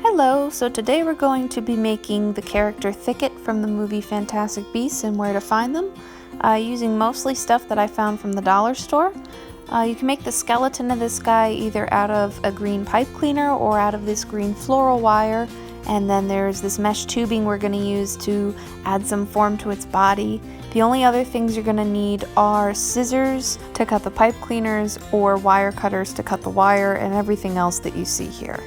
Hello, so today we're going to be making the character Thicket from the movie Fantastic Beasts and Where to Find Them, using mostly stuff that I found from the dollar store. You can make the skeleton of this guy either out of a green pipe cleaner or out of this green floral wire, and then there's this mesh tubing we're going to use to add some form to its body. The only other things you're going to need are scissors to cut the pipe cleaners or wire cutters to cut the wire and everything else that you see here.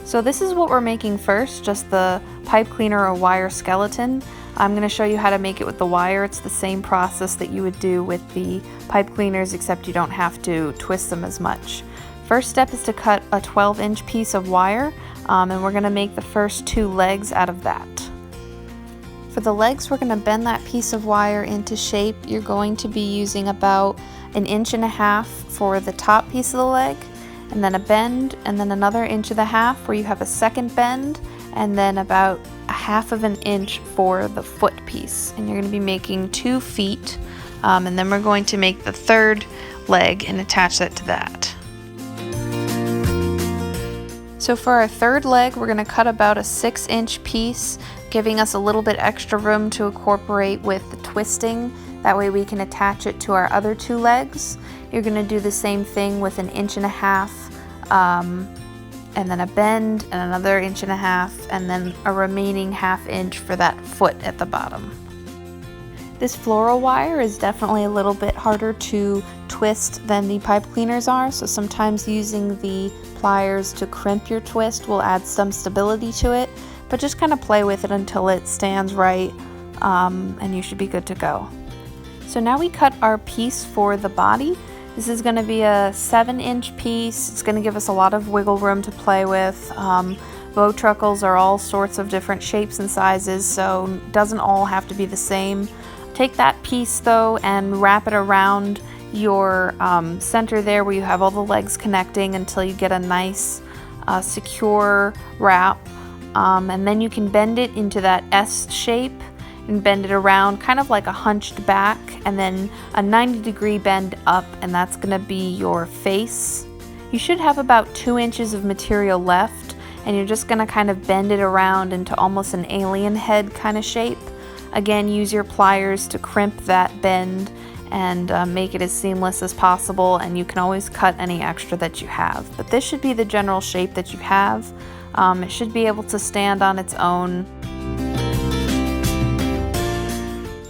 So this is what we're making first, just the pipe cleaner or wire skeleton. I'm going to show you how to make it with the wire. It's the same process that you would do with the pipe cleaners, except you don't have to twist them as much. First step is to cut a 12-inch piece of wire, and we're going to make the first two legs out of that. For the legs, we're going to bend that piece of wire into shape. You're going to be using about 1.5 inches for the top piece of the leg, and then a bend, and then another 1.5 inches where you have a second bend, and then about 1/2 inch for the foot piece. And you're going to be making 2 feet, and then we're going to make the third leg and attach that to that. So for our third leg, we're going to cut about a 6-inch piece, giving us a little bit extra room to incorporate with the twisting. That way we can attach it to our other 2 legs. You're going to do the same thing with 1.5 inches, and then a bend, and another 1.5 inches, and then a remaining 1/2 inch for that foot at the bottom. This floral wire is definitely a little bit harder to twist than the pipe cleaners are, so sometimes using the pliers to crimp your twist will add some stability to it, but just kind of play with it until it stands right, and you should be good to go. So now we cut our piece for the body. This is going to be a 7-inch piece. It's going to give us a lot of wiggle room to play with. Bowtruckles are all sorts of different shapes and sizes, so it doesn't all have to be the same. Take that piece though and wrap it around your center there where you have all the legs connecting until you get a nice secure wrap. And then you can bend it into that S shape and bend it around kind of like a hunched back, and then a 90-degree bend up, and that's going to be your face. You should have about 2 inches of material left, and you're just going to kind of bend it around into almost an alien head kind of shape. Again, use your pliers to crimp that bend and make it as seamless as possible, and you can always cut any extra that you have. But this should be the general shape that you have. It should be able to stand on its own.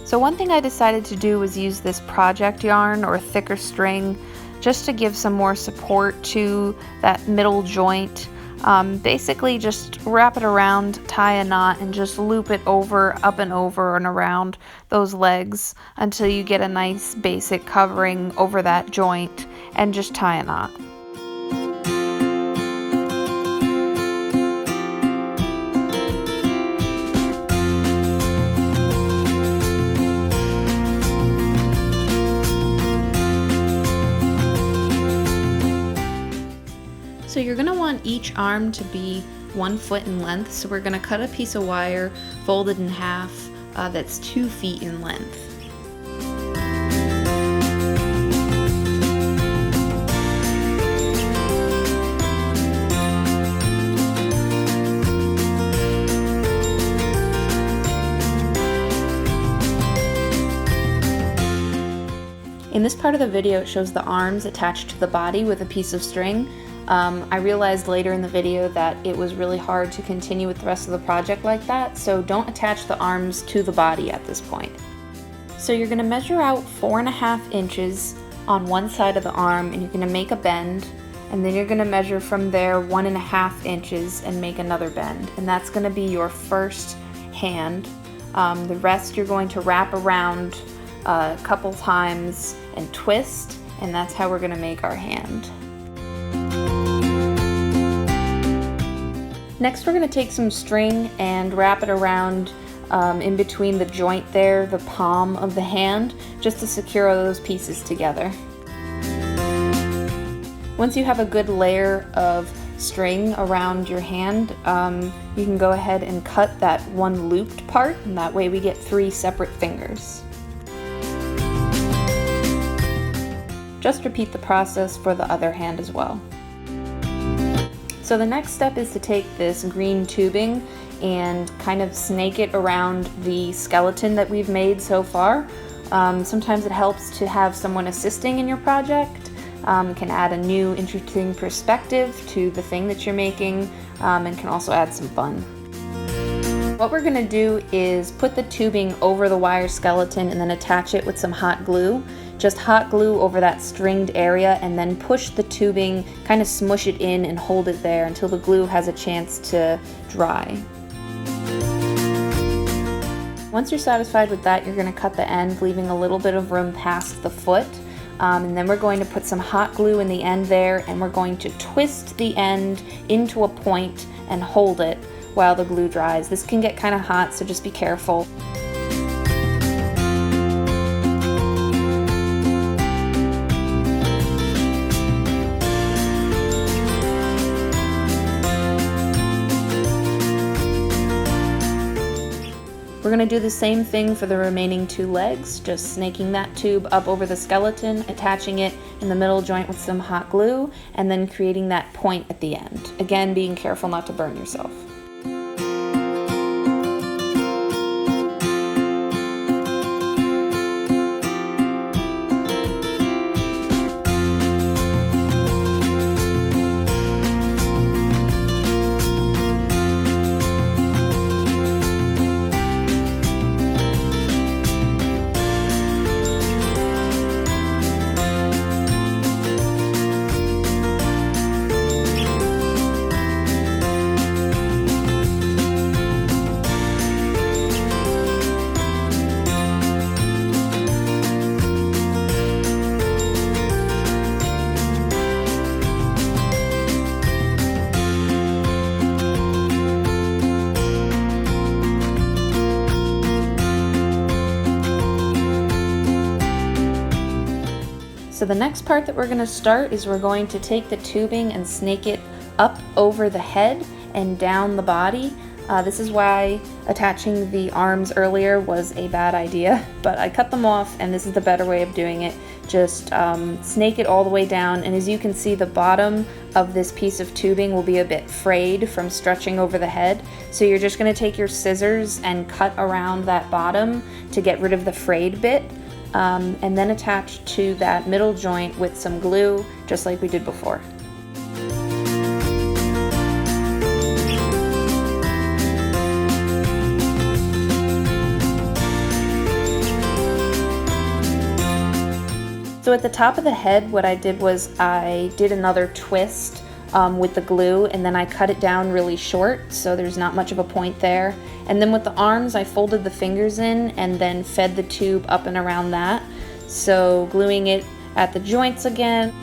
So one thing I decided to do was use this project yarn or thicker string just to give some more support to that middle joint. Basically just wrap it around, tie a knot, and just loop it over, up and over and around those legs until you get a nice basic covering over that joint, and just tie a knot. So you're going to want each arm to be 1 foot in length, so we're going to cut a piece of wire folded in half that's 2 feet in length. In this part of the video, it shows the arms attached to the body with a piece of string. I realized later in the video that it was really hard to continue with the rest of the project like that, so don't attach the arms to the body at this point. So you're going to measure out 4.5 inches on one side of the arm, and you're going to make a bend, and then you're going to measure from there 1.5 inches and make another bend, and that's going to be your first hand. The rest you're going to wrap around a couple times and twist, and that's how we're going to make our hand. Next, we're going to take some string and wrap it around in between the joint there, the palm of the hand, just to secure those pieces together. Once you have a good layer of string around your hand, you can go ahead and cut that one looped part, and that way we get 3 separate fingers. Just repeat the process for the other hand as well. So the next step is to take this green tubing and kind of snake it around the skeleton that we've made so far. Sometimes it helps to have someone assisting in your project. Can add a new interesting perspective to the thing that you're making, and can also add some fun. What we're going to do is put the tubing over the wire skeleton and then attach it with some hot glue. Just hot glue over that stringed area and then push the tubing, kind of smush it in and hold it there until the glue has a chance to dry. Once you're satisfied with that, you're going to cut the end, leaving a little bit of room past the foot. And then we're going to put some hot glue in the end there, and we're going to twist the end into a point and hold it while the glue dries. This can get kind of hot, so just be careful. We're going to do the same thing for the remaining 2 legs, just snaking that tube up over the skeleton, attaching it in the middle joint with some hot glue, and then creating that point at the end. Again, being careful not to burn yourself. So the next part that we're going to start is we're going to take the tubing and snake it up over the head and down the body. This is why attaching the arms earlier was a bad idea, but I cut them off and this is the better way of doing it. Just snake it all the way down, and as you can see, the bottom of this piece of tubing will be a bit frayed from stretching over the head. So you're just going to take your scissors and cut around that bottom to get rid of the frayed bit. And then attach to that middle joint with some glue, just like we did before. So at the top of the head, what I did was I did another twist with the glue, and then I cut it down really short so there's not much of a point there. And then with the arms, I folded the fingers in and then fed the tube up and around that, so gluing it at the joints again.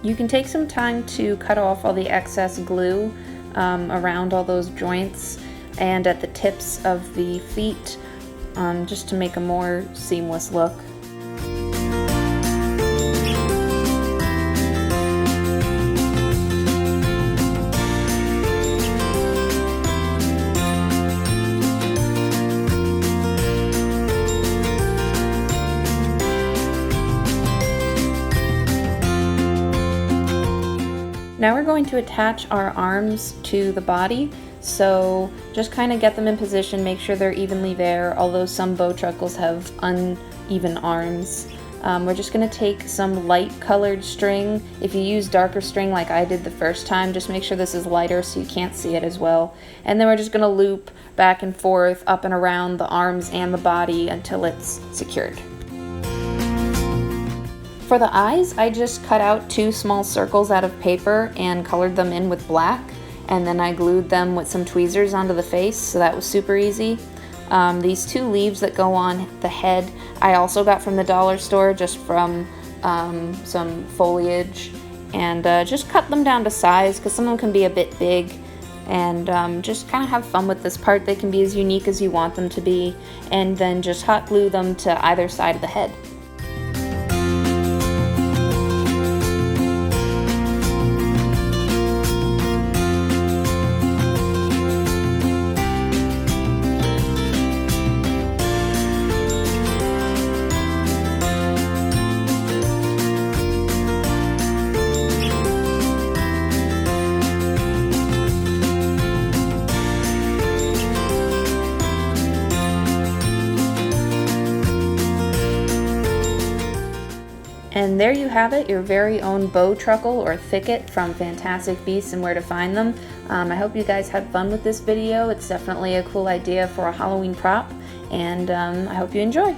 You can take some time to cut off all the excess glue around all those joints and at the tips of the feet, just to make a more seamless look. Now we're going to attach our arms to the body, so just kind of get them in position, make sure they're evenly there, although some Bowtruckles have uneven arms. We're just going to take some light colored string. If you use darker string like I did the first time, just make sure this is lighter so you can't see it as well. And then we're just going to loop back and forth up and around the arms and the body until it's secured. For the eyes, I just cut out 2 small circles out of paper and colored them in with black, and then I glued them with some tweezers onto the face, so that was super easy. These 2 leaves that go on the head, I also got from the dollar store, just from some foliage, and just cut them down to size because some of them can be a bit big, and just kind of have fun with this part. They can be as unique as you want them to be, and then just hot glue them to either side of the head. And there you have it, your very own Bowtruckle or Thicket from Fantastic Beasts and Where to Find Them. I hope you guys had fun with this video. It's definitely a cool idea for a Halloween prop, and I hope you enjoy.